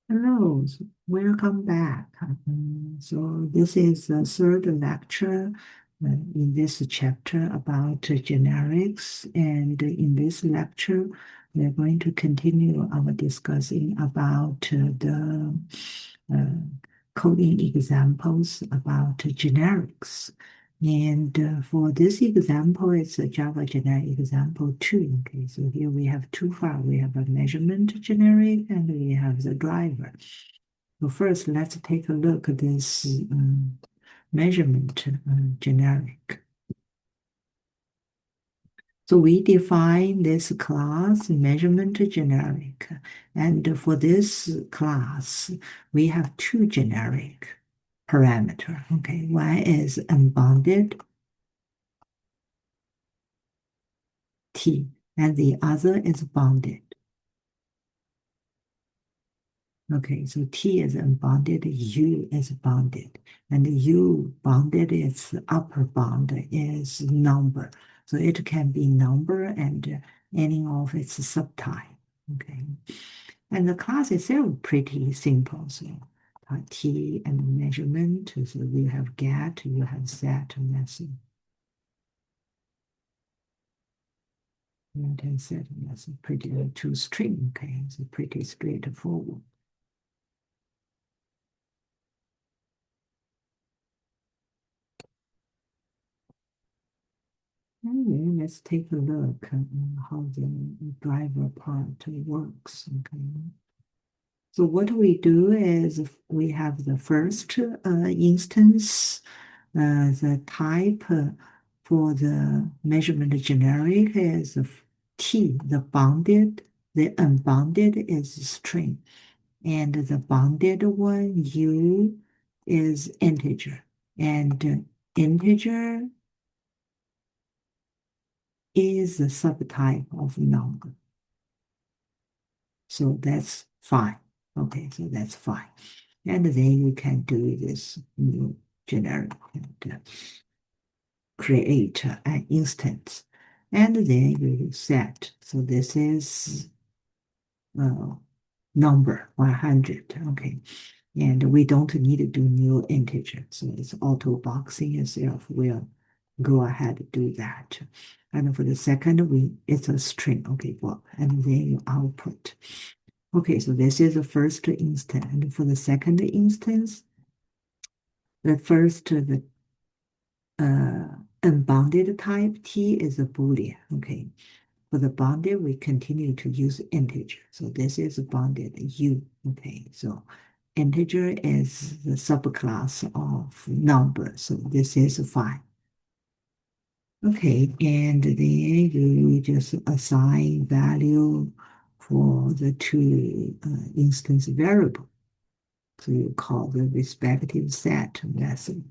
Hello, welcome back. So this is the third lecture in this chapter about generics, and in this lecture, we're going to continue our discussing about the uh, coding examples about generics. And for this example, it's a Java generic example 2. Okay, so here we have two files. We have a measurement generic and we have the driver. So first, let's take a look at this measurement generic. So we define this class measurement generic. And for this class, we have two generic parameter. Okay, one is unbounded t, and the other is bounded. Okay, so T is unbounded, U is bounded, and U bounded its upper bound is number. So it can be number and any of its subtype. Okay, and the class itself pretty simple. So T and measurement. So you have get, you have set method. And set method pretty to string. Okay, it's pretty straightforward. Okay, let's take a look at how the driver part works. Okay. So what we do is we have the first instance, the type for the measurement generic is T, the bounded, the unbounded is string, and the bounded one, U, is integer. And integer is a subtype of number. So that's fine. Okay, so that's fine. And then you can do this new generic and create an instance. And then you set. So this is number 100. Okay. And we don't need to do new integer. So it's auto boxing itself will go ahead and do that. And for the second, it's a string. Okay, well, and then you output. Okay, so this is the first instance. And for the second instance, the first, the unbounded type T is a Boolean. Okay, for the bounded, we continue to use integer. So this is bounded U. Okay, so integer is the subclass of number. So this is fine. Okay, and then you just assign value for the two instance variable. So you call the respective set method.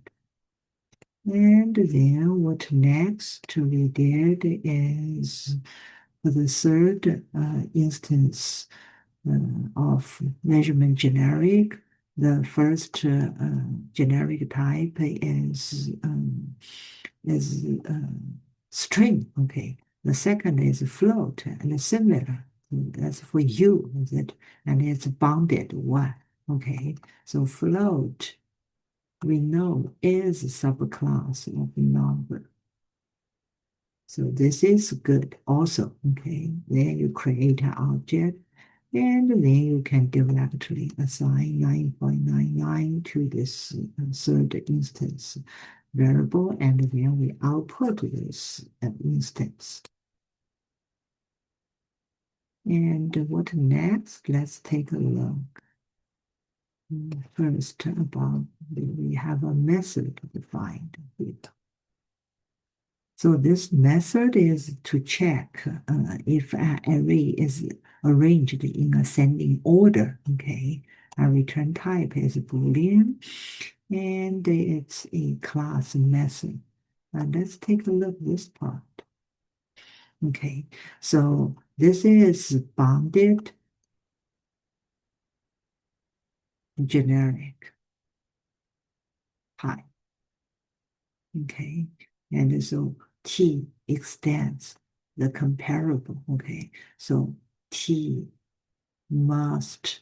And then what next we did is for the third instance of measurement generic, the first generic type is string. Okay, the second is float and similar. That's for U, is it? And it's bounded one. Okay, so float we know is a subclass of number. So this is good also. Okay, then you create an object and then you can directly assign 9.99 to this third instance variable, and then we output this instance. And what next? Let's take a look. First, about we have a method defined. So this method is to check if an array is arranged in ascending order. Okay, a return type is Boolean, and it's a class method. Let's take a look at this part. Okay, so this is bounded generic type. Okay, and so T extends the comparable. Okay, so T must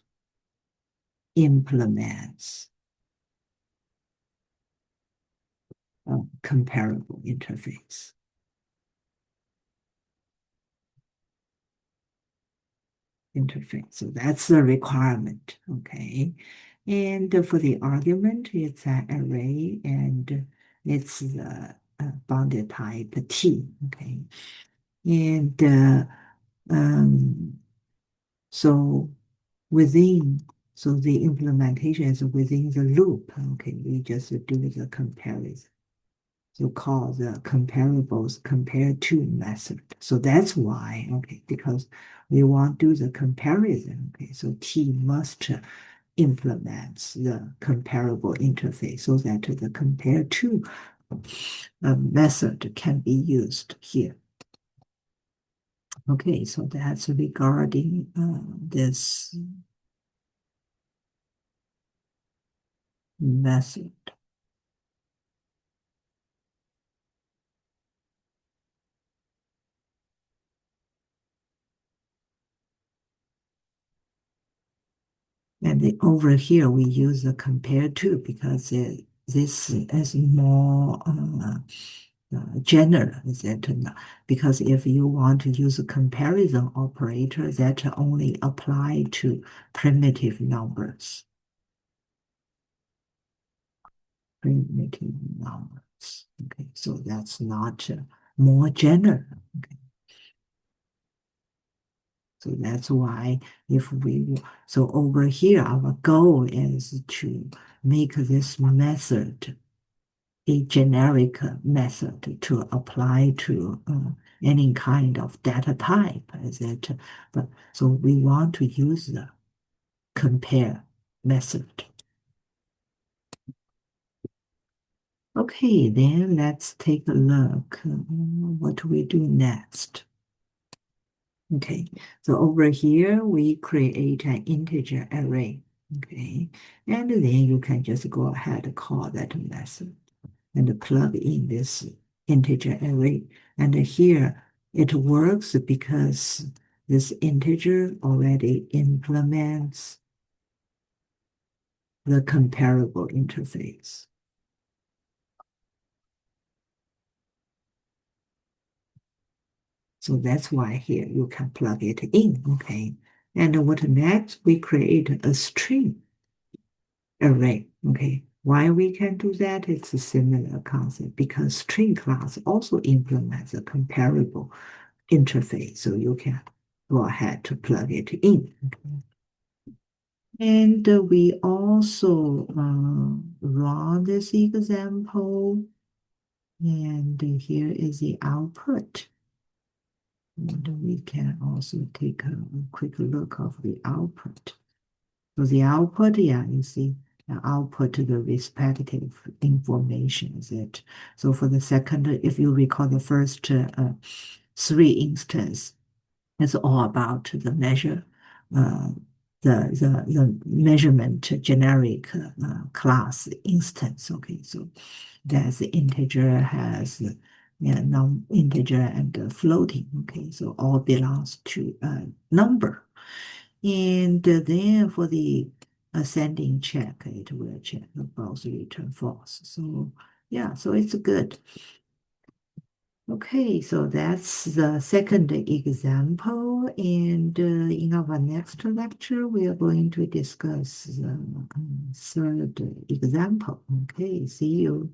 implements a comparable interface. So that's the requirement, okay? And for the argument, it's an array and it's the bounded type T, okay? And so so the implementation is within the loop, okay? We just do the comparison. So call the comparables compare to method. So that's why, okay, because we want to do the comparison, okay, so T must implements the comparable interface so that the compare to method can be used here. Okay, so that's regarding this method. And over here, we use the compare to because this is more general, because if you want to use a comparison operator, that only apply to primitive numbers. Primitive numbers. Okay, so that's not more general. Okay. So that's why so over here, our goal is to make this method a generic method to apply to any kind of data type. But so we want to use the compare method. Okay, then let's take a look. What do we do next? Okay, so over here, we create an integer array, okay? And then you can just go ahead and call that method and plug in this integer array. And here, it works because this integer already implements the comparable interface. So that's why here you can plug it in, okay? And what next? We create a string array, okay? Why we can do that? It's a similar concept because string class also implements a comparable interface, so you can go ahead to plug it in. Okay? And we also run this example, and here is the output. And we can also take a quick look of the output. So the output, yeah, you see, the output to the respective information is it. So for the second, if you recall the first three instances, it's all about the measure, the measurement generic class instance. Okay, so that's the integer has non-integer and floating. Okay, so all belongs to a number. And then for the ascending check, it will check both return false. So yeah, so it's good. Okay, so that's the second example. And in our next lecture, we are going to discuss the third example. Okay, see you.